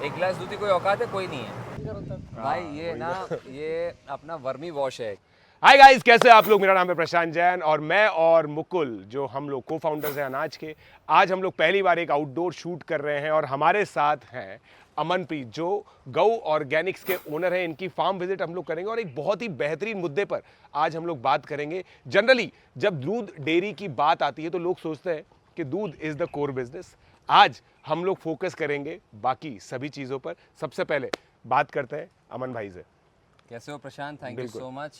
एक गिलास दूध की कोई औकात है? कोई नहीं है भाई। ये ना ये अपना वर्मी वॉश है। हाय गाइस, कैसे हैं आप लोग। मेरा नाम है प्रशांत जैन और मैं और मुकुल जो हम लोग को फाउंडर्स हैं अनाज के, आज हम लोग पहली बार एक आउटडोर शूट कर रहे हैं और हमारे साथ हैं अमनप्रीत जो गौ ऑर्गेनिक्स के ओनर हैं। इनकी फार्म विजिट हम लोग करेंगे और एक बहुत ही बेहतरीन मुद्दे पर आज हम लोग बात करेंगे। जनरली जब दूध डेयरी की बात आती है तो लोग सोचते हैं कि दूध इज द कोर बिजनेस। आज हम लोग फोकस करेंगे बाकी सभी चीज़ों पर। सबसे पहले बात करते हैं अमन भाई से। कैसे हो प्रशांत? थैंक यू सो मच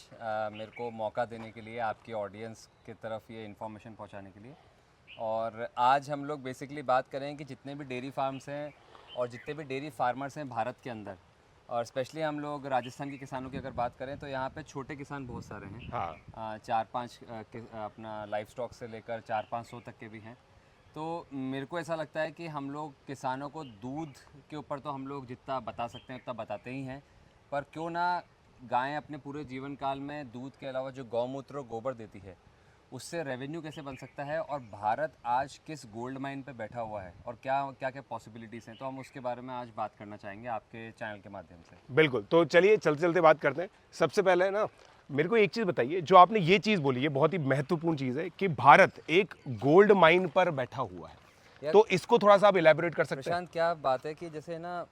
मेरे को मौका देने के लिए, आपकी ऑडियंस की तरफ ये इन्फॉर्मेशन पहुंचाने के लिए। और आज हम लोग बेसिकली बात करें कि जितने भी डेयरी फार्म्स हैं और जितने भी डेयरी फार्मर्स हैं भारत के अंदर, और स्पेशली हम लोग राजस्थान के किसानों की अगर बात करें तो यहाँ पे छोटे किसान बहुत सारे हैं। हाँ, 4-5 अपना लाइफ स्टॉक से लेकर 400-500 तक के भी हैं। तो मेरे को ऐसा लगता है कि हम लोग किसानों को दूध के ऊपर तो हम लोग जितना बता सकते हैं उतना बताते ही हैं, पर क्यों ना गायें अपने पूरे जीवन काल में दूध के अलावा जो गौमूत्र और गोबर देती है उससे रेवेन्यू कैसे बन सकता है, और भारत आज किस गोल्ड माइन पे बैठा हुआ है और क्या क्या क्या पॉसिबिलिटीज़ हैं, तो हम उसके बारे में आज बात करना चाहेंगे आपके चैनल के माध्यम से। बिल्कुल। तो चलिए चलते चलते बात करते हैं। सबसे पहले ना मेरे को एक चीज़ बताइए, जो आपने ये चीज़ बोली है बहुत ही महत्वपूर्ण चीज़ है कि भारत एक गोल्ड माइन पर बैठा हुआ है, तो इसको थोड़ा सा आप इलेबोरेट कर सकते हैं। प्रशांत, क्या बात है कि जैसे ना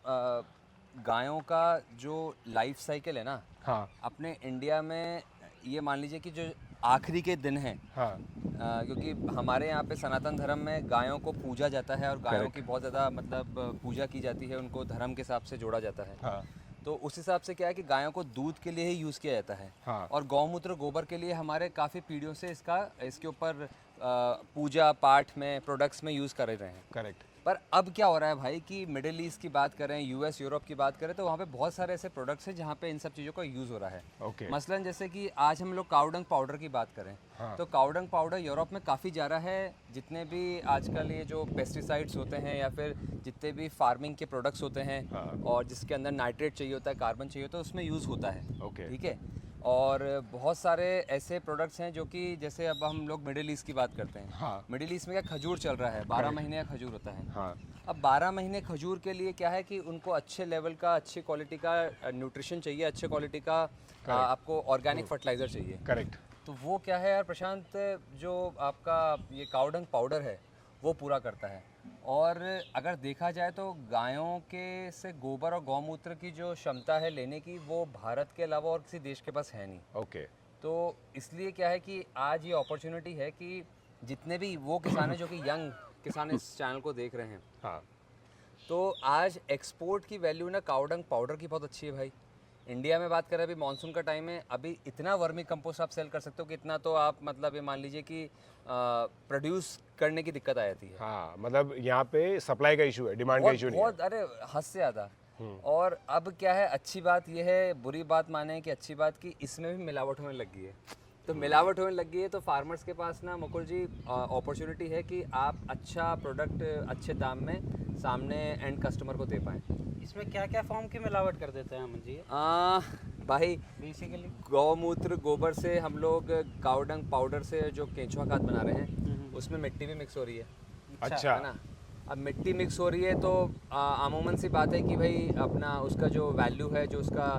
गायों का जो लाइफ साइकिल है ना, हाँ अपने इंडिया में ये मान लीजिए कि जो आखिरी के दिन हैं, हाँ क्योंकि हमारे यहाँ पे सनातन धर्म में गायों को पूजा जाता है और गायों की बहुत ज़्यादा मतलब पूजा की जाती है, उनको धर्म के हिसाब से जोड़ा जाता है। हाँ तो उस हिसाब से क्या है कि गायों को दूध के लिए ही यूज़ किया जाता है। हाँ। और गौमूत्र गोबर के लिए हमारे काफ़ी पीढ़ियों से इसके ऊपर पूजा पाठ में प्रोडक्ट्स में यूज़ कर रहे हैं। करेक्ट। पर अब क्या हो रहा है भाई कि मिडिल ईस्ट की बात करें, यूएस यूरोप की बात करें, तो वहाँ पे बहुत सारे ऐसे प्रोडक्ट्स हैं जहाँ पे इन सब चीज़ों का यूज़ हो रहा है। ओके। मसलन जैसे कि आज हम लोग काउडंग पाउडर की बात करें, हाँ। तो काउडंग पाउडर यूरोप में काफ़ी जा रहा है। जितने भी आजकल ये जो पेस्टिसाइड्स होते हैं या फिर जितने भी फार्मिंग के प्रोडक्ट्स होते हैं, हाँ। और जिसके अंदर नाइट्रेट चाहिए होता है, कार्बन चाहिए होता है, उसमें यूज़ होता है। ओके। ठीक है। और बहुत सारे ऐसे प्रोडक्ट्स हैं जो कि जैसे अब हम लोग मिडिल ईस्ट की बात करते हैं। हाँ। मिडिल ईस्ट में क्या खजूर चल रहा है, 12 महीने का खजूर होता है। हाँ। अब 12 महीने खजूर के लिए क्या है कि उनको अच्छे लेवल का, अच्छी क्वालिटी का न्यूट्रिशन चाहिए, अच्छे क्वालिटी का आपको ऑर्गेनिक फर्टिलाइज़र चाहिए। करेक्ट। तो वो क्या है यार प्रशांत, जो आपका ये काउडंग पाउडर है वो पूरा करता है। और अगर देखा जाए तो गायों के से गोबर और गौमूत्र की जो क्षमता है लेने की, वो भारत के अलावा और किसी देश के पास है नहीं। ओके। तो इसलिए क्या है कि आज ये अपॉर्चुनिटी है कि जितने भी वो किसान हैं जो कि यंग किसान इस चैनल को देख रहे हैं, हाँ। तो आज एक्सपोर्ट की वैल्यू ना काउडंग पाउडर की बहुत अच्छी है भाई। इंडिया में बात करें, अभी मानसून का टाइम है, अभी इतना वर्मी कंपोस्ट आप सेल कर सकते हो कि इतना तो आप मतलब ये मान लीजिए कि प्रोड्यूस करने की दिक्कत आ जाती है। हाँ, मतलब यहाँ पे सप्लाई का इशू है, डिमांड का इशू नहीं है। बहुत, अरे हद से ज़्यादा। और अब क्या है, अच्छी बात यह है, बुरी बात माने कि अच्छी बात कि इसमें भी मिलावट होने लग गई है। तो मिलावट होने लग गई है तो फार्मर्स के पास ना मुकुल जी अपॉर्चुनिटी है कि आप अच्छा प्रोडक्ट अच्छे दाम में सामने एंड कस्टमर को दे पाएँ। इसमें क्या क्या फॉर्म की मिलावट कर देते हैं अमन जी? भाई बेसिकली गौमूत्र गोबर से हम लोग काउडंग पाउडर से जो केंचुआ खाद बना रहे हैं उसमें मिट्टी भी मिक्स हो रही है। अच्छा। है ना। अब मिट्टी मिक्स हो रही है तो अमूमन सी बात है कि भाई अपना उसका जो वैल्यू है, जो उसका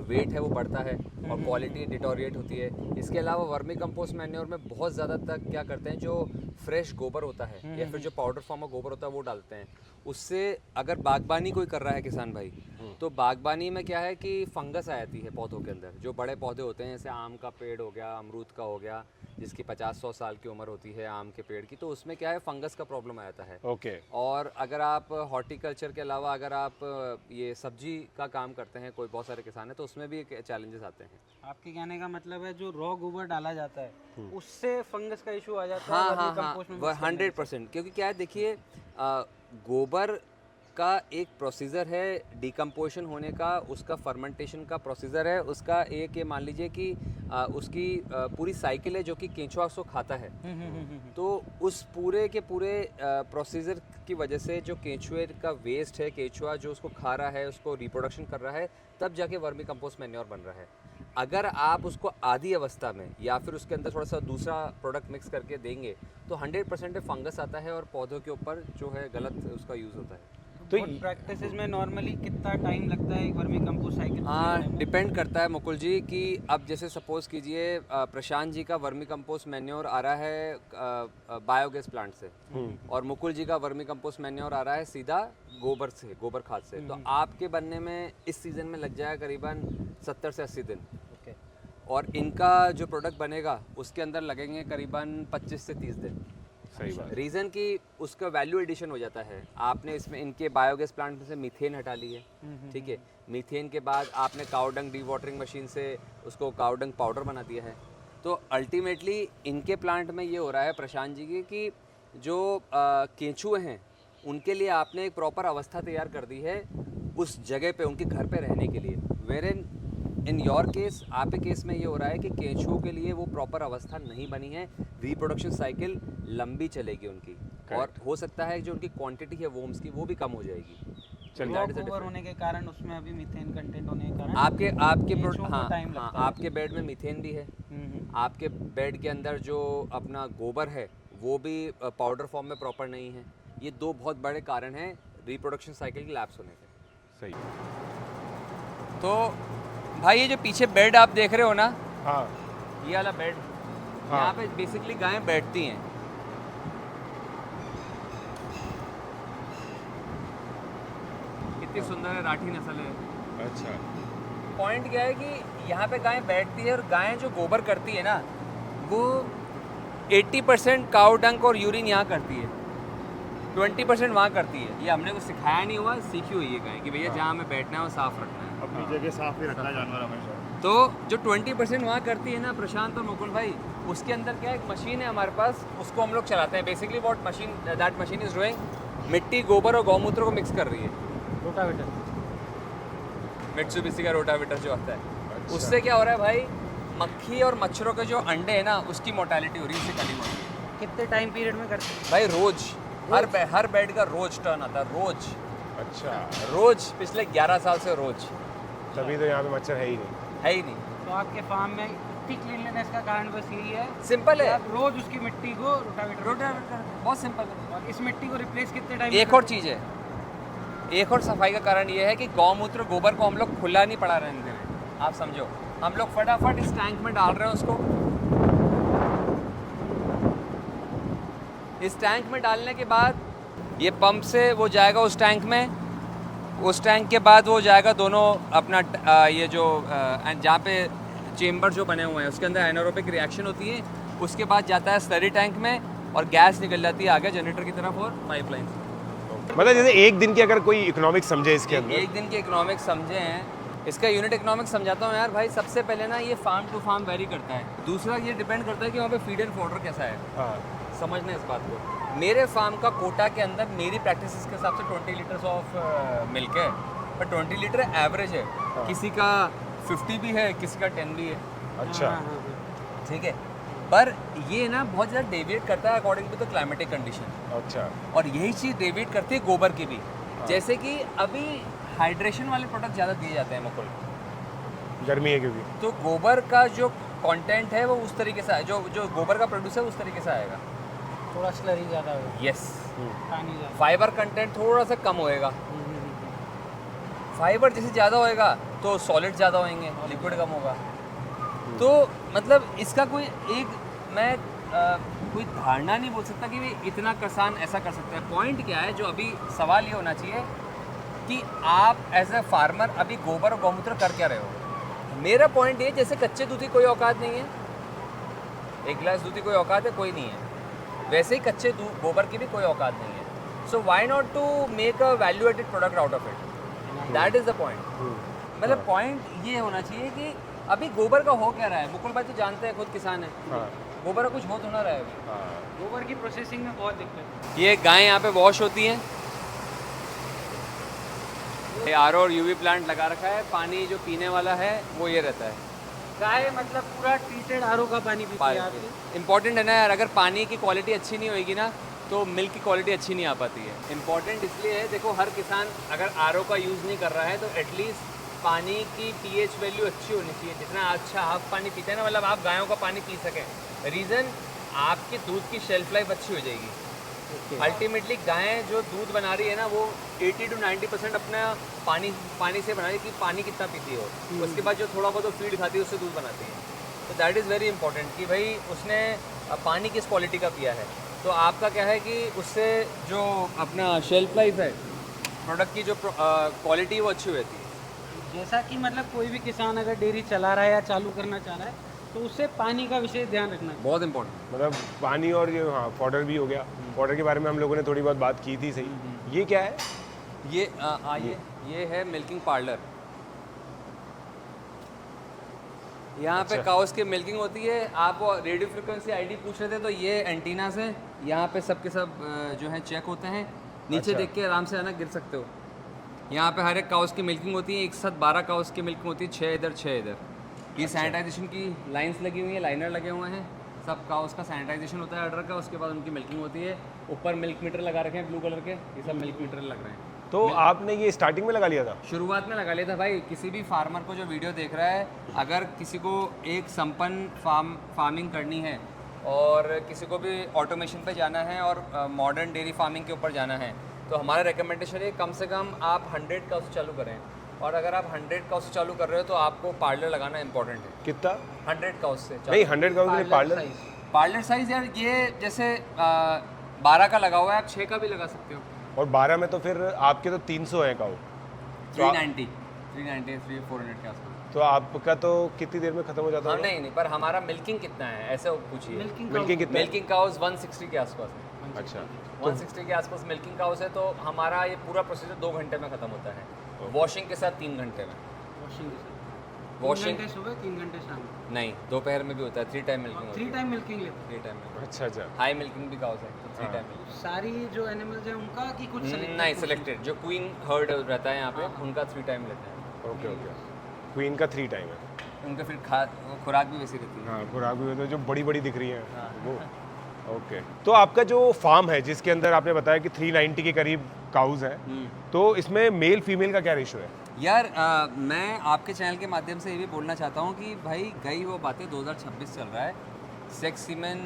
वेट है वो बढ़ता है और क्वालिटी डिटोरिएट होती है। इसके अलावा वर्मी कंपोस्ट मैन्योर में बहुत ज़्यादा तक क्या करते हैं, जो फ्रेश गोबर होता है या फिर जो पाउडर फॉर्म का गोबर होता है वो डालते हैं। उससे अगर बागबानी कोई कर रहा है किसान भाई, तो बागबानी में क्या है कि फंगस आ जाती है पौधों के अंदर। जो बड़े पौधे होते हैं जैसे आम का पेड़ हो गया, अमरूद का हो गया, जिसकी 50-100 साल की उम्र होती है आम के पेड़ की, तो उसमें क्या है फंगस का प्रॉब्लम आ जाता है। ओके। और अगर आप हॉर्टिकल्चर के अलावा अगर आप ये सब्जी का काम करते हैं, कोई बहुत सारे किसान हैं, तो उसमें भी चैलेंजेस आते हैं। आपके कहने का मतलब है जो रॉ गोबर डाला जाता है उससे फंगस का इशू आ जाता हाँ है हाँ वर्मी हाँ, कंपोस्ट में वो mix करने से। 100%। क्योंकि क्या है देखिए, गोबर का एक प्रोसीजर है डिकम्पोजिशन होने का, उसका फर्मेंटेशन का प्रोसीजर है, उसका एक ये मान लीजिए कि उसकी पूरी साइकिल है जो कि केंचुआ उसको खाता है। तो उस पूरे के पूरे प्रोसीजर की वजह से जो केंचुए का वेस्ट है, केंचुआ जो उसको खा रहा है, उसको रिप्रोडक्शन कर रहा है, तब जाके वर्मी कंपोस्ट मैन्योर बन रहा है। अगर आप उसको आधी अवस्था में या फिर उसके अंदर थोड़ा सा दूसरा प्रोडक्ट मिक्स करके देंगे तो 100% फंगस आता है और पौधों के ऊपर जो है गलत उसका यूज़ होता है। तो प्रैक्टिसेस में नॉर्मली कितना टाइम लगता है एक वर्मी कंपोस्ट साइकिल? हाँ, डिपेंड करता है मुकुल जी कि अब जैसे सपोज कीजिए प्रशांत जी का वर्मी कंपोस्ट मैन्योर आ रहा है बायोगैस प्लांट से, और मुकुल जी का वर्मी कंपोस्ट मैन्योर आ रहा है सीधा गोबर से, गोबर खाद से। तो आपके बनने में इस सीज़न में लग जाएगा करीबन 70 से 80 दिन, ओके। और इनका जो प्रोडक्ट बनेगा उसके अंदर लगेंगे करीबन 25 से 30 दिन। सही बात। रीज़न कि उसका वैल्यू एडिशन हो जाता है। आपने इसमें इनके बायोगैस प्लांट में से मीथेन हटा ली है, ठीक है। मीथेन के बाद आपने काउडंग डी वाटरिंग मशीन से उसको काउडंग पाउडर बना दिया है। तो अल्टीमेटली इनके प्लांट में ये हो रहा है प्रशांत जी के कि जो केंचुए हैं उनके लिए आपने एक प्रॉपर अवस्था तैयार कर दी है उस जगह पे, उनके घर पे रहने के लिए। वेर इन योर केस, आपके केस में ये हो रहा है कि केंचुओं के लिए वो प्रॉपर अवस्था नहीं बनी है, रिप्रोडक्शन साइकिल लंबी चलेगी उनकी, और हो सकता है जो उनकी क्वांटिटी है वोम्स की वो भी कम हो जाएगी। चलिए। रॉक गोबर होने के कारण उसमें अभी मीथेन कंटेंट होने के कारण आपके केंचुओं को हाँ टाइम हाँ, लगता है। आपके बेड में मीथेन भी है, आपके बेड के अंदर जो अपना गोबर है वो भी पाउडर फॉर्म में प्रॉपर नहीं है। ये दो बहुत बड़े कारण हैं रिप्रोडक्शन साइकिल की लैप्स होने के। सही। तो भाई ये जो पीछे बेड आप देख रहे हो ना, हाँ ये वाला बेड, हाँ। यहाँ पे बेसिकली गायें बैठती हैं। कितनी सुंदर है, राठी नस्ल है। अच्छा। पॉइंट क्या है कि यहाँ पे गायें बैठती है, और गायें जो गोबर करती है ना वो 80% काउ डंक और यूरिन यहाँ करती है, 20% वहाँ करती है। ये हमने कुछ सिखाया नहीं हुआ, सीखी हुई है गाय कि भैया जहाँ हमें बैठना है वो साफ रखना है, अपनी जगह साफ ही रखना है जानवर हमेशा। तो जो 20% वहाँ करती है ना प्रशांत और मुकुल भाई, उसके अंदर क्या एक मशीन है हमारे पास, उसको हम लोग चलाते हैं। Basically what machine that machine is doing, मिट्टी, गोबर और गौमूत्र को मिक्स कर रही है। रोटावेटर। मित्सुबिशी का रोटावेटर जो आता है, अच्छा। उससे क्या हो रहा है भाई, मक्खी और मच्छरों के जो अंडे हैं ना उसकी मोर्टेलिटी हो रही है, उससे कटिंग हो रही है। कितने टाइम पीरियड में करते हैं? भाई रोज, हर बेड का रोज टर्न आता है, रोज अच्छा। रोज, पिछले 11 साल से रोज। तभी तो यहाँ पे मच्छर है ही नहीं। है ही नहीं, तो आपके फार्म में इतनी क्लीनलीनेस का कारण बस यही है, सिंपल है। आप रोज उसकी मिट्टी को रोटावेटर रोटावेटर बहुत सिंपल है। और इस मिट्टी को रिप्लेस कितने टाइम? एक और चीज़ है, एक और सफाई का कारण ये है कि गौमूत्र गोबर को हम लोग खुला नहीं पड़ा रहने दे रहे। आप समझो, हम लोग फटाफट इस टैंक में डाल रहे हैं उसको। इस टैंक में डालने के बाद ये पंप से वो जाएगा उस टैंक में, उस टैंक के बाद वो जाएगा दोनों अपना ये जो जहाँ पे चेम्बर जो बने हुए हैं उसके अंदर एनारोबिक रिएक्शन होती है, उसके बाद जाता है स्लरी टैंक में और गैस निकल जाती है आगे जनरेटर की तरफ और पाइपलाइन। मतलब जैसे एक दिन की अगर कोई इकोनॉमिक समझे इसके अंदर, एक दिन के इकोनॉमिक्स समझे हैं, इसका यूनिट इकोनॉमिक्स समझाता हूँ यार भाई। सबसे पहले ना ये फार्म टू फार्म वेरी करता है। दूसरा ये डिपेंड करता है कि वहाँ पे फीड एंड फॉडर कैसा है। हाँ समझना इस बात को। मेरे फार्म का कोटा के अंदर मेरी प्रैक्टिस के हिसाब से 20 लीटर्स ऑफ मिल्क है, पर 20 लीटर एवरेज है। किसी का 50 भी है, किसी का 10 भी है। अच्छा। ठीक है, पर ये ना बहुत ज़्यादा डेविएट करता है according to the climatic condition. अच्छा। और यही चीज़ डेविएट करती है गोबर की भी। जैसे कि अभी हाइड्रेशन वाले प्रोडक्ट ज़्यादा दिए जाते हैं मुकुल, गर्मी है क्योंकि, तो गोबर का जो कंटेंट है वो उस तरीके से है, जो गोबर का प्रोड्यूस है उस तरीके से आएगा। थोड़ा स्लरी ज़्यादा होगा, यस, पानी ज़्यादा। फाइबर कंटेंट थोड़ा सा कम होएगा। फाइबर जैसे ज़्यादा होएगा तो सॉलिड ज़्यादा होंगे, लिक्विड कम होगा। तो मतलब इसका कोई एक मैं कोई धारणा नहीं बोल सकता कि भी इतना किसान ऐसा कर सकता है। पॉइंट क्या है, जो अभी सवाल ये होना चाहिए कि आप एज ए फार्मर अभी गोबर और गौमूत्र कर क्या रहे हो। मेरा पॉइंट ये, जैसे कच्चे दूध की कोई औकात नहीं है, एक गिलास दूध की कोई औकात है, कोई नहीं है, वैसे ही कच्चे दूध गोबर की भी कोई औकात नहीं है। So why not to make a value added product out of it, that is the point. मतलब पॉइंट ये होना चाहिए कि अभी गोबर का हो क्या रहा है। मुकुल भाई तो जानते हैं, खुद किसान है, हाँ गोबर का कुछ हो तो ना रहा है अभी। हाँ गोबर की प्रोसेसिंग में बहुत दिक्कत है। ये गायें यहाँ पे वॉश होती हैं, आरओ और यूवी प्लांट लगा रखा है। पानी जो पीने वाला है वो ये रहता है। गाय मतलब पूरा ट्रीटेड आरओ का पानी पीती है आपकी। इम्पॉर्टेंट है ना यार, अगर पानी की क्वालिटी अच्छी नहीं होगी ना तो मिल्क की क्वालिटी अच्छी नहीं आ पाती है। इम्पॉर्टेंट इसलिए है, देखो हर किसान अगर आरओ का यूज़ नहीं कर रहा है तो एटलीस्ट पानी की पीएच वैल्यू अच्छी होनी चाहिए। जितना अच्छा आप पानी पीते हैं ना, मतलब आप गायों का पानी पी सकें। रीज़न, आपके दूध की शेल्फ लाइफ अच्छी हो जाएगी। अल्टीमेटली गायें जो दूध बना रही है ना, वो 80 to 90% अपना पानी से बना रही है कि पानी कितना पीती हो। उसके बाद जो थोड़ा बहुत फीड खाती है उससे दूध बनाती है। तो दैट इज़ वेरी इंपॉर्टेंट कि भाई उसने पानी किस क्वालिटी का पिया है। तो आपका क्या है कि उससे जो अपना शेल्फ लाइफ है प्रोडक्ट की, जो क्वालिटी वो अच्छी रहती है। जैसा कि मतलब कोई भी किसान अगर डेयरी चला रहा है या चालू करना चाह रहा है तो उससे पानी का विशेष ध्यान रखना है। बहुत इंपॉर्टेंट। मतलब पानी और ये हाँ फॉडर भी हो गया। फॉडर के बारे में हम लोगों ने थोड़ी बहुत बात की थी सही। ये क्या है? ये आइए, ये है मिल्किंग पार्लर। यहाँ पे काउस की मिल्किंग होती है। आप रेडियो फ्रिक्वेंसी आईडी पूछ रहे थे, तो ये एंटीनास है। यहाँ पे सब के सब जो है चेक होते हैं। नीचे देख के आराम से आना, गिर सकते हो। यहाँ पे हर एक काउस की मिल्किंग होती है। एक साथ 12 काउस की मिल्किंग होती है, 6 इधर 6 इधर। ये सैनिटाइजेशन की लाइंस लगी हुई हैं, लाइनर लगे हुए हैं। सब काउस का सैनिटाइजेशन होता है अडर का। उसके बाद उनकी मिल्किंग होती है। ऊपर मिल्क मीटर लगा रखे हैं ब्लू कलर के, ये सब मिल्क मीटर लग रहे हैं। तो आपने ये स्टार्टिंग में लगा लिया था? शुरुआत में लगा लिया था भाई। किसी भी फार्मर को जो वीडियो देख रहा है, अगर किसी को एक संपन्न फार्मिंग करनी है और किसी को भी ऑटोमेशन पे जाना है और मॉडर्न डेयरी फार्मिंग के ऊपर जाना है, तो हमारा रिकमेंडेशन है कम से कम आप 100 काउ से चालू करें। और अगर आप 100 काउ से चालू कर रहे हो तो आपको पार्लर लगाना इंपॉर्टेंट है। कितना? 100 काउ से नहीं, 100 काउ के लिए पार्लर साइज यार, ये जैसे 12 का लगा हुआ है, आप 6 का भी लगा सकते हो। और 12 में तो फिर आपके तो 300 है काउ। 390 400 के आसपास। तो आपका तो कितनी देर में खत्म हो जाता हाँ, है? नहीं, पर हमारा मिल्किंग कितना है ऐसे पूछिए। मिल्किंग कितना? मिल्किंग काउस 160 के आसपास है। अच्छा, 160 के आसपास मिल्किंग काउस है। तो हमारा ये पूरा प्रोसीजर 2 घंटे में खत्म होता है। वॉशिंग के साथ 3 घंटे में। वॉशिंग 3 घंटे सुबह 3 घंटे शाम। नहीं, दोपहर में भी होता है। 3 टाइम मिल्किंग होती 3 है। टाइम मिल्किंग लेते 3 टाइम मिल्किंग। अच्छा अच्छा। हाई मिल्किंग भी काउस है, तो 3 टाइम हैं। सारी जो एनिमल्स हैं उनका कि कुछ selected नहीं, कुछ? सिलेक्टेड जो क्वीन हर्ड रहता है यहाँ पे, उनका 3 टाइम लेते हैं। Okay okay. क्वीन का 3 टाइम है। उनका फिर खुराक भी वैसी रहती है। हाँ, खुराक भी तो जो बड़ी बड़ी दिख रही है वो। ओके। तो आपका जो फार्म है जिसके अंदर आपने बताया कि 390 के करीब काउज हैं, तो इसमें मेल फीमेल का क्या रेशो है? यार मैं आपके चैनल के माध्यम से ये भी बोलना चाहता हूँ कि भाई गई वो बातें, 2026 चल रहा है। सेक्स सीमेन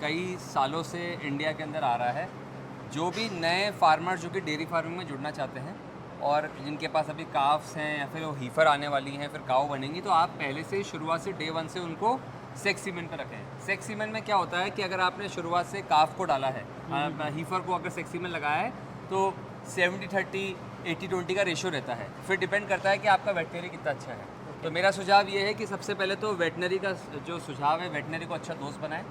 कई सालों से इंडिया के अंदर आ रहा है। जो भी नए फार्मर जो कि डेयरी फार्मिंग में जुड़ना चाहते हैं और जिनके पास अभी काफ्स हैं या फिर वो हीफर आने वाली हैं, फिर काऊ बनेंगी, तो आप पहले से ही शुरुआत से डे 1 से उनको सेक्स सीमेन पर रखें। सेक्स सीमेन में क्या होता है कि अगर आपने शुरुआत से काफ को डाला है, हीफर को अगर सेक्स सीमेन लगाया है, तो 70-30 80-20 का रेशो रहता है। फिर डिपेंड करता है कि आपका वेटनरी कितना अच्छा है। तो मेरा सुझाव ये है कि सबसे पहले तो वेटनरी का जो सुझाव है, वेटनरी को अच्छा दोस्त बनाएं।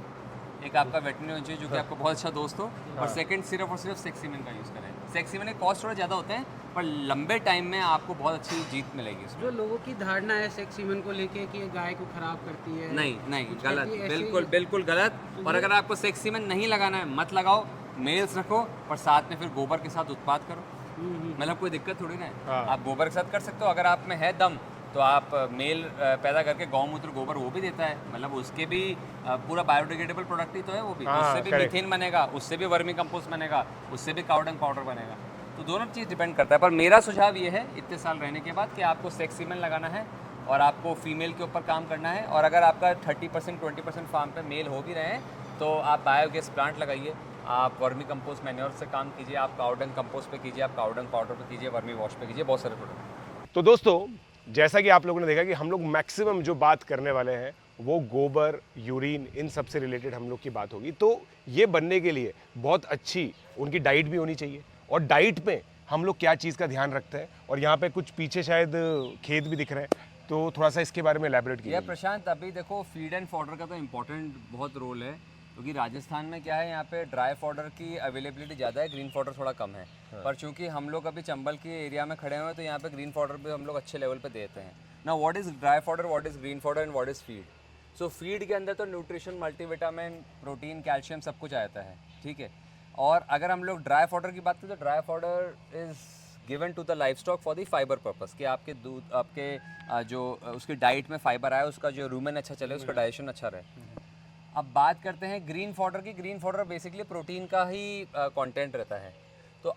एक आपका वेटनरी होना चाहिए जो कि आपका बहुत अच्छा दोस्त हो। और सेकंड, सिर्फ और सिर्फ सेक्स सीमेन का यूज़ करें। सेक्स सीमेन के कॉस्ट थोड़ा ज़्यादा होते हैं, पर लंबे टाइम में आपको बहुत अच्छी जीत मिलेगी उसमें। जो लोगों की धारणा है सेक्स सीमेन को लेके कि ये गाय को खराब करती है, नहीं नहीं, कुछ गलत, कहती है, ऐसे बिल्कुल ही- बिल्कुल गलत। और अगर आपको सेक्स सीमेन नहीं लगाना है, मत लगाओ, मेल्स रखो और साथ में फिर गोबर के साथ उत्पाद करो। मतलब कोई दिक्कत थोड़ी ना है। हाँ। आप गोबर के साथ कर सकते हो। अगर आप में है दम तो आप मेल पैदा करके गौमूत्र गोबर वो भी देता है, मतलब उसके भी पूरा बायोडिग्रेडेबल प्रोडक्ट ही तो है वो भी। हाँ, उससे भी correct। मीथेन बनेगा, उससे भी वर्मी कंपोस्ट बनेगा, उससे भी काउ डंग पाउडर बनेगा। तो दोनों चीज़ डिपेंड करता है। पर मेरा सुझाव ये है इतने साल रहने के बाद कि आपको सेक्स सीमेन लगाना है और आपको फीमेल के ऊपर काम करना है। और अगर आपका 30% 20% फार्म पे मेल हो भी रहे हैं तो आप बायोगैस प्लांट लगाइए, आप वर्मी कंपोस्ट मैन्योर से काम कीजिए, आप काउडंग कंपोस्ट पे कीजिए, आप काउडंग पाउडर पे कीजिए, वर्मी वॉश पे कीजिए, बहुत सारे प्रोडक्ट। तो दोस्तों, जैसा कि आप लोगों ने देखा कि हम लोग मैक्सिमम जो बात करने वाले हैं वो गोबर, यूरिन, इन सब से रिलेटेड हम लोग की बात होगी। तो ये बनने के लिए बहुत अच्छी उनकी डाइट भी होनी चाहिए। और डाइट में हम लोग क्या चीज़ का ध्यान रखते हैं, और यहाँ पे कुछ पीछे शायद खेत भी दिख रहे हैं, तो थोड़ा सा इसके बारे में एलैबोरेट कीजिए। या प्रशांत, अभी देखो फीड एंड फॉडर का तो इम्पोर्टेंट बहुत रोल है, क्योंकि राजस्थान में क्या है, यहाँ पे ड्राई फॉडर की अवेलेबिलिटी ज़्यादा है, ग्रीन फॉडर थोड़ा कम है। पर चूंकि हम लोग अभी चंबल के एरिया में खड़े हुए हैं, तो यहाँ पे ग्रीन फॉडर भी हम लोग अच्छे लेवल पे देते हैं ना। What is dry fodder, what is green fodder and what is feed? So feed के अंदर तो न्यूट्रिशन, मल्टीविटामिन, प्रोटीन, कैल्शियम सब कुछ आता है, ठीक है। और अगर हम लोग ड्राई फॉडर की बात करें तो dry fodder is given to the livestock for the fibre purpose, कि आपके दूध, आपके जो उसकी डाइट में फाइबर आए, उसका जो रूमेन अच्छा चले, उसका डाइजेशन अच्छा रहे। अब बात करते हैं ग्रीन फॉडर की। ग्रीन फॉडर बेसिकली प्रोटीन का ही कंटेंट रहता है। तो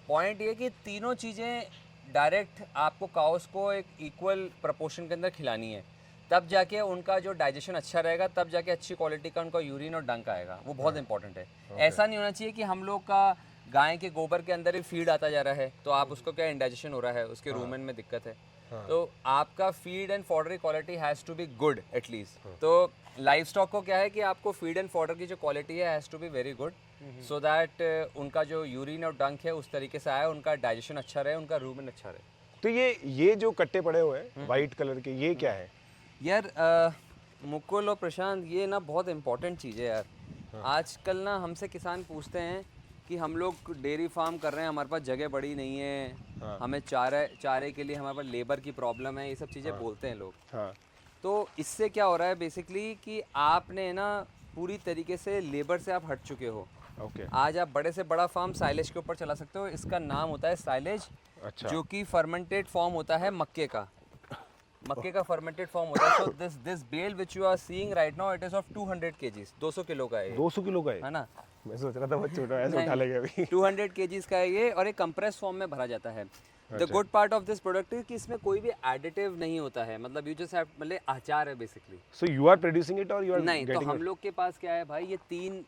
पॉइंट ये कि तीनों चीज़ें डायरेक्ट आपको काउस को एक इक्वल प्रपोर्शन के अंदर खिलानी है, तब जाके उनका जो डाइजेशन अच्छा रहेगा, तब जाके अच्छी क्वालिटी का उनका यूरिन और डंक आएगा, वो बहुत इंपॉर्टेंट है। ऐसा नहीं होना चाहिए कि हम लोग का गाय के गोबर के अंदर ही फीड आता जा रहा है तो आप उसको क्या इंडाइजेशन हो रहा है, उसके रूमेन में दिक्कत है। तो आपका फीड एंड फॉडर की quality has to be good at least. तो लाइव स्टॉक को क्या है कि आपको फीड एंड फॉडर की जो क्वालिटी है has to be very good, so that उनका जो यूरिन और डंक है उस तरीके से आए, उनका डाइजेशन अच्छा रहे, उनका रूमेन अच्छा रहे। तो ये जो कट्टे पड़े हुए हैं वाइट कलर के, ये क्या है? यार मुकुल और प्रशांत, ये ना बहुत इंपॉर्टेंट चीज़ है यार। आजकल ना हमसे किसान पूछते हैं कि हम लोग डेयरी फार्म कर रहे हैं, हमारे पास जगह बड़ी नहीं है, हमें चारे के लिए हमारे पास लेबर की प्रॉब्लम है, ये सब चीज़ें बोलते हैं लोग। हाँ, तो इससे क्या हो रहा है बेसिकली कि आपने ना पूरी तरीके से लेबर से आप हट चुके हो। ओके, आज आप बड़े से बड़ा फार्म साइलेज के ऊपर चला सकते हो। इसका नाम होता है साइलेज, अच्छा। जो कि फर्मेंटेड फॉर्म होता है मक्के का। मक्के का फर्मेंटेड फॉर्म होता है। So this bale which you are seeing right now, it is of 200 kgs, 200 kilo का है ये, 200 किलो का है ना। मैं सोच रहा था बहुत छोटा है, ऐसे उठा लेंगे अभी। 200 kgs का है ये, और एक कंप्रेस फॉर्म में भरा जाता है। The good part of this product है कि इसमें कोई भी एडिटिव नहीं होता है, मतलब यू जस्ट हैव, मतलब आचार है basically. So you are producing it और यू आर नहीं, तो हम लोग के पास क्या है भाई, ये 3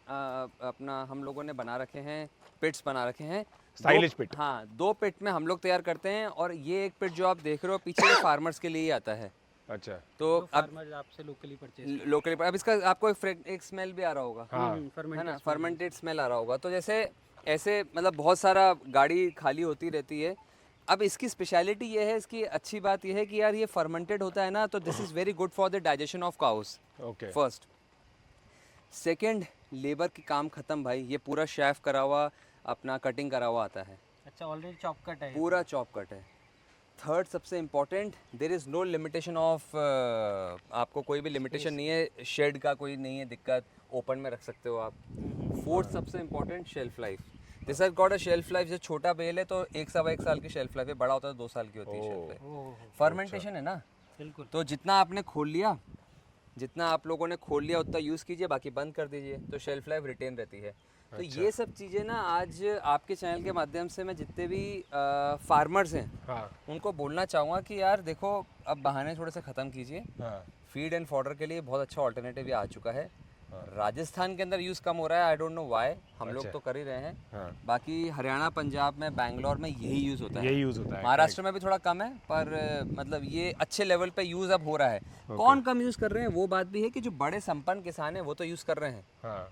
अपना हम लोगों ने बना रखे हैं, पिट्स बना रखे हैं। साइलेज पिट? हाँ, 2 पिट में हम लोग तैयार करते हैं, और ये एक पिट जो आप देख रहे हो पीछे फार्मर्स के लिए ही आता है। अच्छा, तो अब फार्मर आपसे लोकली परचेज लोकली, अब इसका आपको एक स्मेल भी आ रहा होगा, है ना, फर्मेंटेड स्मेल आ रहा होगा। तो जैसे ऐसे मतलब बहुत सारा गाड़ी खाली होती रहती है। अब इसकी स्पेशलिटी ये है, इसकी अच्छी बात ये है कि यार ये फर्मेंटेड होता है ना, तो this is very good for the digestion of cows, okay. First. Second, labour की काम खत्म भाई, ये पूरा शेफ करा हुआ, अपना कटिंग करा हुआ आता है, अच्छा ऑलरेडी चॉप कट है, पूरा चॉप कट है। थर्ड, सबसे important, there is no limitation of, आपको कोई भी लिमिटेशन नहीं है, शेड का कोई नहीं है दिक्कत, ओपन में रख सकते हो आप। फोर्थ, सबसे important, shelf life. This has got a shelf life. जो छोटा बेल है तो 1-1.25 साल की शेल्फ लाइफ है, बड़ा होता है 2 साल की होती है शेल्फ लाइफ। फर्मेंटेशन है ना, बिल्कुल। तो जितना आपने खोल लिया, जितना आप लोगों ने खोल लिया उतना यूज़ कीजिए, बाकी बंद कर दीजिए, तो शेल्फ लाइफ रिटेन रहती है। तो ये सब चीज़ें ना आज आपके चैनल के माध्यम से मैं जितने भी फार्मर्स हैं, हाँ, उनको बोलना चाहूँगा कि यार देखो, अब बहाने थोड़े से ख़त्म कीजिए। हाँ, फीड एंड फॉडर के लिए बहुत अच्छा ऑल्टरनेटिव आ चुका है। राजस्थान के अंदर यूज़ कम हो रहा है, आई डोंट नो व्हाई, हम लोग तो कर ही रहे हैं। हाँ। बाकी हरियाणा, पंजाब में, बैंगलोर में यही यूज़ होता है। यही यूज होता है। महाराष्ट्र में भी थोड़ा कम है, पर मतलब ये अच्छे लेवल पे यूज़ अब हो रहा है। कौन कम यूज़ कर रहे हैं वो बात भी है कि जो बड़े संपन्न किसान हैं वो तो यूज़ कर रहे हैं, हाँ,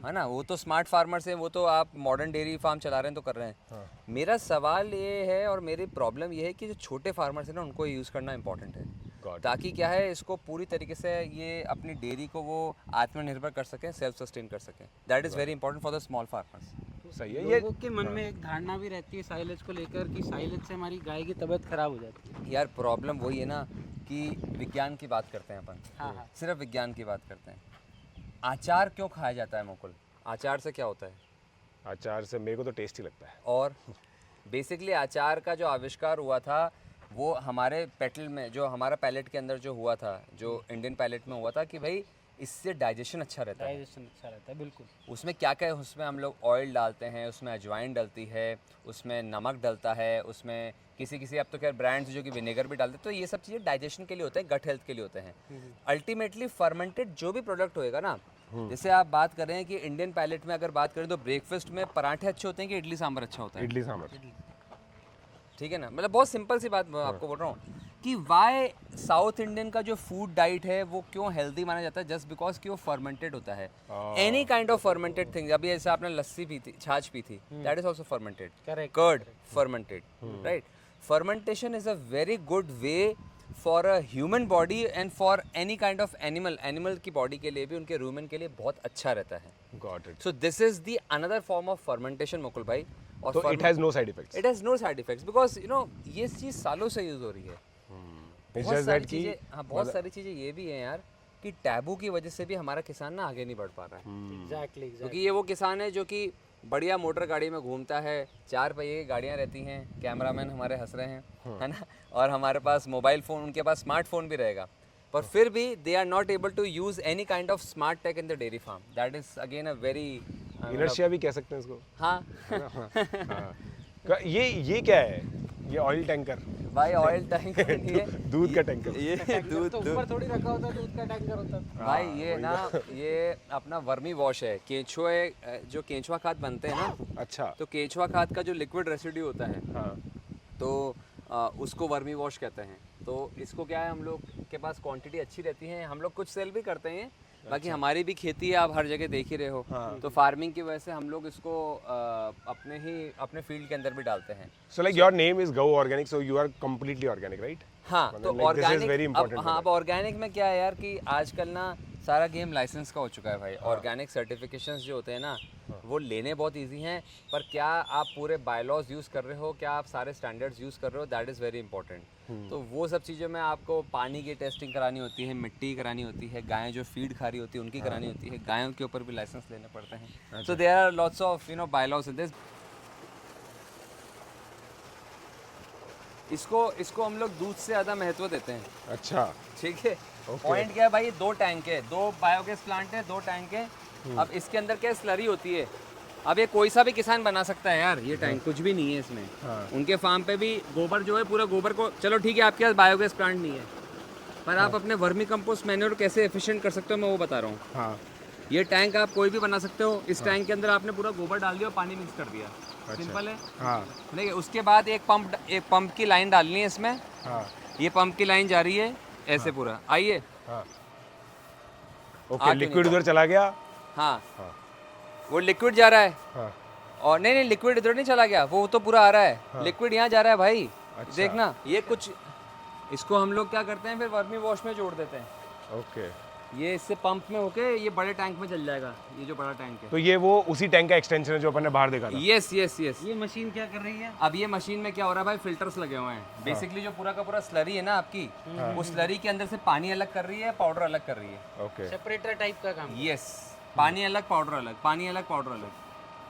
है ना, वो तो स्मार्ट फार्मर्स हैं, वो तो आप मॉडर्न डेयरी फार्म चला रहे हैं तो कर रहे हैं। हाँ। मेरा सवाल ये है और मेरी प्रॉब्लम ये है कि जो छोटे फार्मर्स हैं ना, उनको यूज़ करना इंपॉर्टेंट है, Got it. ताकि क्या है, इसको पूरी तरीके से ये अपनी डेयरी को वो आत्मनिर्भर कर सकें, सेल्फ सस्टेन कर सकें। That is very important for the small farmers. सही है। ये लोगों के मन में एक धारणा भी रहती है साइलेज को लेकर कि साइलेज से हमारी गाय की तबीयत खराब हो जाती है। यार प्रॉब्लम वही है ना कि विज्ञान की बात करते हैं अपन, हाँ, हाँ। सिर्फ विज्ञान की बात करते हैं। अचार क्यों खाया जाता है मुकुल? अचार से क्या होता है? अचार से मेरे को तो टेस्टी लगता है। और बेसिकली अचार का जो आविष्कार हुआ था वो हमारे पेटल में, जो हमारा पैलेट के अंदर जो हुआ था, जो इंडियन पैलेट में हुआ था कि भाई इससे डाइजेशन अच्छा रहता है। डाइजेशन अच्छा रहता है, बिल्कुल। उसमें क्या क्या है, उसमें हम लोग ऑयल डालते हैं, उसमें अजवाइन डलती है, उसमें नमक डलता है, उसमें किसी अब तो खैर ब्रांड्स जो कि विनेगर भी डालते हैं। तो ये सब चीज़ें डाइजेशन के लिए होते हैं, गट हेल्थ के लिए होते हैं। अल्टीमेटली फर्मेंटेड जो भी प्रोडक्ट होएगा ना, जैसे आप बात कर रहे हैं कि इंडियन पैलेट में अगर बात करें तो ब्रेकफास्ट में पराठे अच्छे होते हैं कि इडली सांभर अच्छा होता है? इडली सांभर। ठीक है ना, मतलब बहुत सिंपल सी बात मैं आपको बोल रहा हूँ कि वाई साउथ इंडियन का जो फूड डाइट है वो क्यों हेल्दी माना जाता है, जस्ट बिकॉज कि वो फर्मेंटेड होता है। Any kind of fermented thing, अभी जैसे आपने लस्सी पी थी, छाछ पी थी, that is also fermented. Correct, curd fermented, right. Fermentation is a very good way for a human body and for any kind of animal की बॉडी के लिए भी, उनके रूमेन के लिए बहुत अच्छा रहता है। Got it. So this is the another form of fermentation Mukul भाई। और तो it has no side effects. It has no side effects because you know ये चीज़ सालों से यूज हो रही है। इट्स बहुत जस्ट सारी दैट कि चीज़ें, हाँ बहुत सारी चीज़ें ये भी हैं यार कि टैबू की वजह से भी हमारा किसान ना आगे नहीं बढ़ पा रहा है। एग्जैक्टली। क्योंकि ये वो किसान है जो कि बढ़िया मोटर गाड़ी में घूमता है, 4 पहिए की गाड़ियाँ रहती हैं, कैमरामैन हमारे हंस रहे हैं, है ना, और हमारे पास मोबाइल फ़ोन, उनके पास स्मार्टफोन भी रहेगा, पर फिर भी they are not able to use any kind of smart tech in the dairy farm. That is again a very inertia भी कह सकते हैं इसको। हाँ हाँ। ये क्या है? ये ऑयल टैंकर, भाई ऑयल टैंकर नहीं है, दूध का टैंकर। ये दूध तो ऊपर थोड़ी रखा होता है दूध का टैंकर होता है। भाई ये ना ये अपना वर्मी वॉश है। केंचुए जो केंचुआ खाद बनते हैं ना, अच्छा। तो केंचुआ खाद का जो लिक्विड रेसिड्यू होता है, हाँ तो उसको वर्मी वॉश कहते हैं। तो इसको क्या है, हम लोग के पास क्वांटिटी अच्छी रहती है, हम लोग कुछ सेल भी करते हैं। बाकी हमारी भी खेती है, आप हर जगह देख ही रहे हो। तो फार्मिंग की वजह से हम लोग इसको अपने फील्ड के अंदर भी डालते हैं। So like your name is Go Organic, so you are completely organic, right? हाँ, मतलब तो like this is very organic important अब ऑर्गेनिक में क्या है यार कि आजकल ना सारा गेम लाइसेंस का हो चुका है भाई। ऑर्गेनिक सर्टिफिकेशंस जो होते हैं ना, वो लेने बहुत इजी हैं, पर क्या आप पूरे बायलॉज यूज़ कर रहे हो, क्या आप सारे स्टैंडर्ड्स यूज़ कर रहे हो, दैट इज़ वेरी इंपॉर्टेंट। तो वो सब चीज़ों में आपको पानी की टेस्टिंग करानी होती है, मिट्टी की करानी होती है, गायें जो फीड खा रही होती है उनकी करानी होती है, गायों के ऊपर भी लाइसेंस लेने पड़ते हैं। So there are lots of bylaws in this. इसको हम लोग दूध से ज़्यादा महत्व देते हैं। अच्छा। ठीक है। पॉइंट क्या है भाई, 2 टैंक है, 2 बायोगैस प्लांट है, 2 टैंक है। अब इसके अंदर क्या स्लरी होती है। अब ये कोई सा भी किसान बना सकता है यार, ये टैंक कुछ भी नहीं है इसमें। उनके फार्म पे भी गोबर जो है, पूरा गोबर को, चलो ठीक है आपके पास बायोगैस प्लांट नहीं है, पर आप अपने वर्मी कंपोस्ट मैन्योर कैसे एफिशिएंट कर सकते हो, मैं वो बता रहा हूँ। हाँ। ये टैंक आप कोई भी बना सकते हो। इस टैंक के अंदर आपने पूरा गोबर डाल दिया और पानी मिक्स कर दिया, सिंपल है। हाँ। ठीक है। उसके बाद एक पंप की लाइन डालनी है इसमें। हाँ। ये पंप की लाइन जा रही है ऐसे पूरा, आइए। हाँ। ओके, लिक्विड उधर चला गया। हाँ, वो लिक्विड जा रहा है। हाँ। और नहीं लिक्विड इधर नहीं चला गया, वो तो पूरा आ रहा है। लिक्विड यहाँ जा रहा है भाई। अच्छा। देखना, ये कुछ इसको हम लोग क्या करते हैं, फिर वर्मी वॉश में जोड़ देते हैं। ओके। ये इससे पंप में होके ये बड़े टैंक में चल जाएगा, ये जो बड़ा टैंक है। तो ये वो उसी टैंक का एक्सटेंशन है जो अपन ने बाहर देखा था। Yes yes yes. ये मशीन क्या कर रही है? अब ये मशीन में क्या हो रहा है भाई, फिल्टर्स लगे हुए हैं। बेसिकली जो पूरा का पूरा स्लरी है ना आपकी, वो स्लरी के अंदर से पानी अलग कर रही है, पाउडर अलग कर रही है। ओके। सेपरेटर टाइप का काम। यस, पानी अलग पाउडर अलग, पानी अलग पाउडर अलग।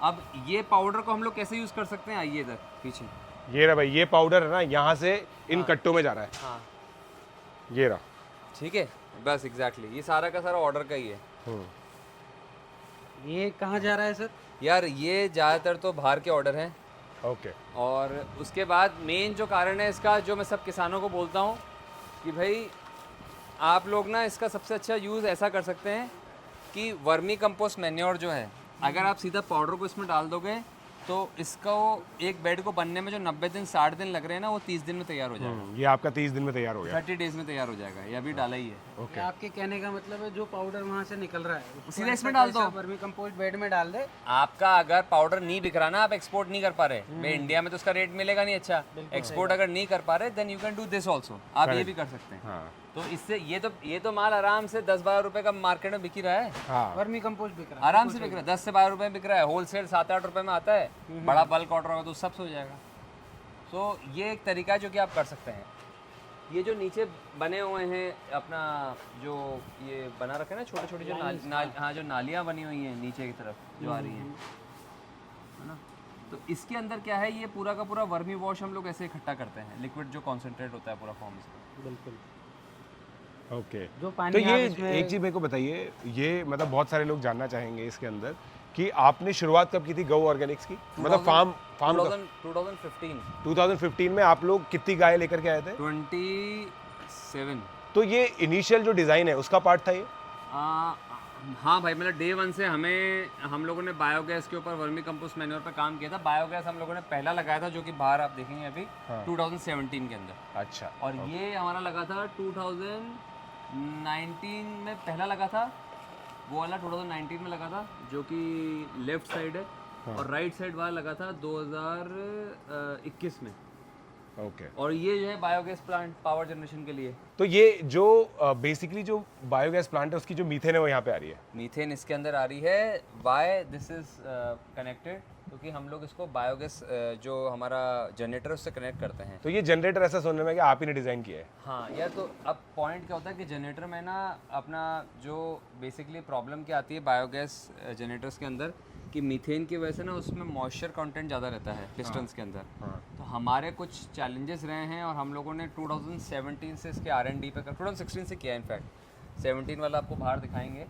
अब ये पाउडर को हम लोग कैसे यूज कर सकते हैं, आइए इधर पीछे। ये रहा भाई, ये पाउडर है ना, यहाँ से इन कट्टों में जा रहा है। हाँ ये रहा। ठीक है, बस एग्जैक्टली ये सारा का सारा ऑर्डर का ही है। ये कहाँ जा रहा है सर? यार ये ज़्यादातर तो बाहर के ऑर्डर हैं। ओके। और उसके बाद मेन जो कारण है इसका, जो मैं सब किसानों को बोलता हूँ कि भाई आप लोग ना इसका सबसे अच्छा यूज़ ऐसा कर सकते हैं कि वर्मी कंपोस्ट मैन्योर जो है, अगर आप सीधा पाउडर को इसमें डाल दोगे तो इसको एक बेड को बनने में जो 90 दिन 60 दिन लग रहे हैं ना, वो 30 दिन में तैयार हो जाएगा। ये आपका 30 दिन में तैयार हो गया। 30 डेज में तैयार हो जाएगा। ये अभी डाला ही है। ओके। आपके कहने का मतलब है जो पाउडर वहाँ से निकल रहा है उसको सीधे ऐसा इसमें डाल दो। वर्मी कंपोस्ट बेड में डाल दे। आपका अगर पाउडर नहीं बिक रहा ना, आप एक्सपोर्ट नहीं कर पा रहे, मैं इंडिया में तो उसका रेट मिलेगा नहीं अच्छा। एक्सपोर्ट अगर नहीं कर पा रहे, then you can do this also. आप ये भी कर सकते हैं। हाँ। तो इससे ये तो माल आराम से 10-12 रुपए का मार्केट में बिक ही रहा है। हाँ। वर्मी कंपोस्ट बिक रहा है आराम से बिक रहा है, 10 से 12 रुपए में बिक रहा है। होलसेल 7-8 रुपए में आता है। बड़ा बल्क ऑर्डर होगा तो सब से हो जाएगा। तो ये एक तरीका है जो कि आप कर सकते हैं। ये जो नीचे बने हुए हैं अपना, जो ये बना रखे हैं ना छोटे छोटे, जो जो नालियाँ बनी हुई हैं नीचे की तरफ जो आ रही हैं, है ना, तो इसके अंदर क्या है, ये पूरा का पूरा वर्मी वॉश हम लोग ऐसे इकट्ठा करते हैं। लिक्विड जो कॉन्सेंट्रेट होता है पूरा फॉर्म इसका। बिल्कुल। ओके। जो पानी तो ये आप इसमें- एक चीज़ मेरे को बताइए, ये मतलब बहुत सारे लोग जानना चाहेंगे इसके अंदर कि आपने शुरुआत कब की थी गो ऑर्गेनिक्स की? मतलब फार्म 2015 2015 में आप लोग कितनी गाय लेकर के आए थे? 27। तो ये इनिशियल जो डिज़ाइन है उसका पार्ट था ये? हाँ भाई, मतलब डे 1 से हम लोगों ने बायोगैस के ऊपर वर्मी कंपोस्ट मैन्योर पे काम किया था। बायोगैस हम लोगों ने पहला लगाया था, जो कि बाहर आप देखेंगे अभी 2017 के अंदर। अच्छा। और ये हमारा लगा था 2019 में, पहला लगा था वो वाला 2019 में लगा था, जो कि लेफ्ट साइड है। और राइट साइड वाला लगा था 2021 में। ओके। और ये जो है बायोगैस प्लांट पावर जनरेशन के लिए। तो ये जो बेसिकली जो बायोगैस प्लांट है उसकी जो मीथेन है वो यहाँ पे आ रही है। मीथेन इसके अंदर आ रही है। वाई दिस इज कनेक्टेड, क्योंकि हम लोग इसको बायोगैस जो हमारा जनरेटर उससे कनेक्ट करते हैं। तो ये जनरेटर ऐसा सुनने में कि आप ही ने डिज़ाइन किया है? हाँ यार, तो अब पॉइंट क्या होता है कि जनरेटर में ना अपना जो बेसिकली प्रॉब्लम क्या आती है बायोगैस जनरेटर्स के अंदर, कि मीथेन की वजह से ना उसमें मॉइस्चर कंटेंट ज़्यादा रहता है पिस्टन्स के अंदर। तो हमारे कुछ चैलेंजेस रहे हैं और हम लोगों ने 2017 से इसके R&D पे 2016 से किया, इनफैक्ट 17 वाला आपको बाहर दिखाएंगे।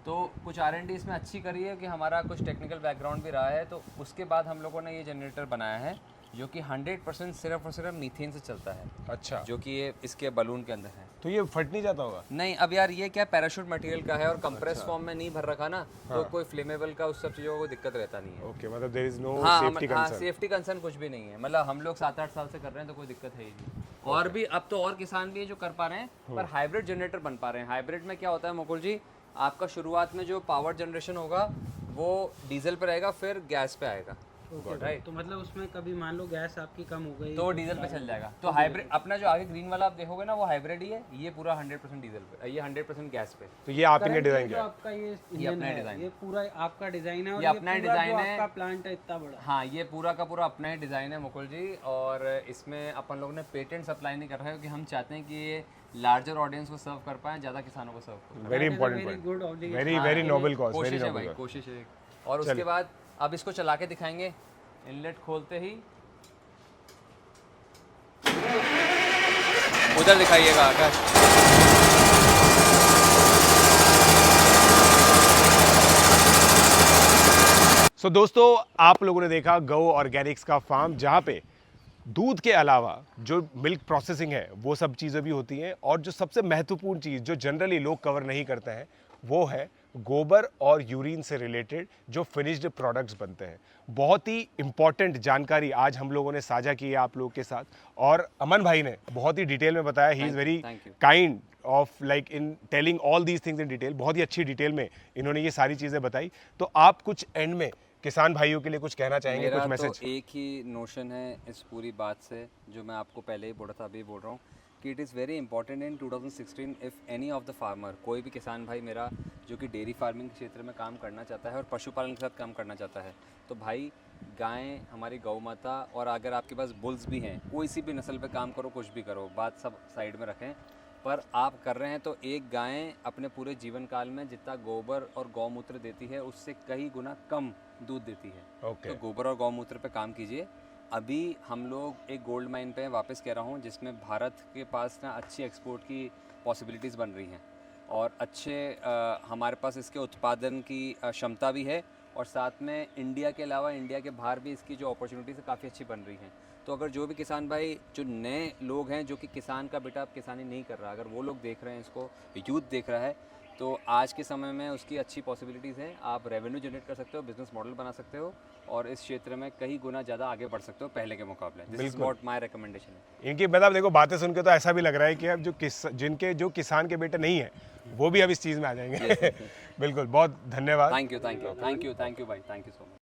तो कुछ R&D इसमें अच्छी करी है कि हमारा कुछ टेक्निकल बैकग्राउंड भी रहा है। तो उसके बाद हम लोगों ने ये जनरेटर बनाया है। जो कि 100% सिर्फ और सिर्फ मीथेन से चलता है, अच्छा, जो कि ये इसके बलून के अंदर है। तो ये फट नहीं जाता होगा? नहीं, अब यार ये क्या पैराशूट मटेरियल का है और कंप्रेस फॉर्म में नहीं भर रखा ना, तो कोई फ्लेमेबल का उस सब चीज़ों को दिक्कत रहता नहीं है। ओके, मतलब देयर इज नो हाँ, सेफ्टी हाँ, कंसर्न। सेफ्टी कंसर्न कुछ भी नहीं है। मतलब हम लोग 7-8 साल से कर रहे हैं तो कोई दिक्कत है ही नहीं। और भी अब तो और किसान भी है जो कर पा रहे हैं, पर हाइब्रिड जनरेटर बन पा रहे हैं। हाइब्रिड में क्या होता है मुकुल जी, आपका शुरुआत में जो पावर जनरेशन होगा वो डीजल पे रहेगा, फिर गैस पे आएगा, राइट? तो मतलब उसमें कभी मान लो गैस आपकी कम हो गई तो वो डीजल पे चल जाएगा। तो हाइब्रिड अपना जो आगे ग्रीन वाला आप देखोगे ना, वो हाइब्रिड ही है। ये पूरा 100% डीजल पे, ये 100% गैस पे। तो ये आप ही ने डिजाइन जो किया? आपका ये अपना इंजन है, डिजाइन। ये पूरा आपका डिजाइन है और ये अपना पूरा डिजाइन जो है। आपका प्लांट है इतना बड़ा। हाँ, ये पूरा का पूरा अपना ही डिज़ाइन है मुकुल जी। और इसमें अपन लोगों ने पेटेंट अप्लाई नहीं कर रखा है, क्योंकि हम चाहते हैं कि ये लार्जर ऑडियंस को सर्व कर पाएँ, ज़्यादा किसानों को सर्व कर पाएँ। Very important very point, good obligation. Very very noble cause, very कोशिश है नोबल भाई, कॉज। कोशिश है। और उसके बाद अब इसको चला के दिखाएंगे। इनलेट खोलते ही उधर दिखाइएगा आकाश। सो दोस्तों, आप लोगों ने देखा गो ऑर्गेनिक्स का फार्म, जहाँ पे दूध के अलावा जो मिल्क प्रोसेसिंग है वो सब चीज़ें भी होती हैं, और जो सबसे महत्वपूर्ण चीज़ जो जनरली लोग कवर नहीं करते हैं वो है गोबर और यूरिन से रिलेटेड जो फिनिश्ड प्रोडक्ट्स बनते हैं। बहुत ही इंपॉर्टेंट जानकारी आज हम लोगों ने साझा की है आप लोगों के साथ, और अमन भाई ने बहुत ही डिटेल में बताया। He is very thank you. Kind of like in telling all these things in detail. बहुत ही अच्छी डिटेल में इन्होंने ये सारी चीज़ें बताई। तो आप कुछ एंड में किसान भाइयों के लिए कुछ कहना चाहेंगे, मेरा कुछ तो मैसेज? एक ही नोशन है इस पूरी बात से, जो मैं आपको पहले ही बोला था, अभी बोल रहा हूँ कि it is very important in 2016 if any of the farmer, कोई भी किसान भाई मेरा जो कि डेयरी फार्मिंग क्षेत्र में काम करना चाहता है और पशुपालन के साथ काम करना चाहता है, तो भाई गायें हमारी गौ माता, और अगर आपके पास बुल्स भी हैं, कोई सी भी नस्ल पे काम करो, कुछ भी करो, बात सब साइड में रखें, पर आप कर रहे हैं तो एक गाय अपने पूरे जीवन काल में जितना गोबर और गौमूत्र देती है उससे कई गुना कम दूध देती है। ओके, तो गोबर और गौमूत्र पे काम कीजिए। अभी हम लोग एक गोल्ड माइन पे वापस कह रहा हूँ, जिसमें भारत के पास ना अच्छी एक्सपोर्ट की पॉसिबिलिटीज़ बन रही हैं, और अच्छे हमारे पास इसके उत्पादन की क्षमता भी है, और साथ में इंडिया के अलावा इंडिया के बाहर भी इसकी जो अपॉर्चुनिटीज़ है काफ़ी अच्छी बन रही हैं। तो अगर जो भी किसान भाई, जो नए लोग हैं जो कि किसान का बेटा अब किसानी नहीं कर रहा, अगर वो लोग देख रहे हैं इसको, यूथ देख रहा है, तो आज के समय में उसकी अच्छी पॉसिबिलिटीज़ हैं। आप रेवेन्यू जनरेट कर सकते हो, बिजनेस मॉडल बना सकते हो, और इस क्षेत्र में कई गुना ज़्यादा आगे बढ़ सकते हो पहले के मुकाबले। This is what my recommendation है। इनकी मतलब देखो बातें सुन के तो ऐसा भी लग रहा है कि अब जिनके जो किसान के बेटे नहीं है वो भी अब इस चीज़ में आ जाएंगे। बिल्कुल, बहुत धन्यवाद। थैंक यू भाई, थैंक यू भाई, थैंक यू सो मच।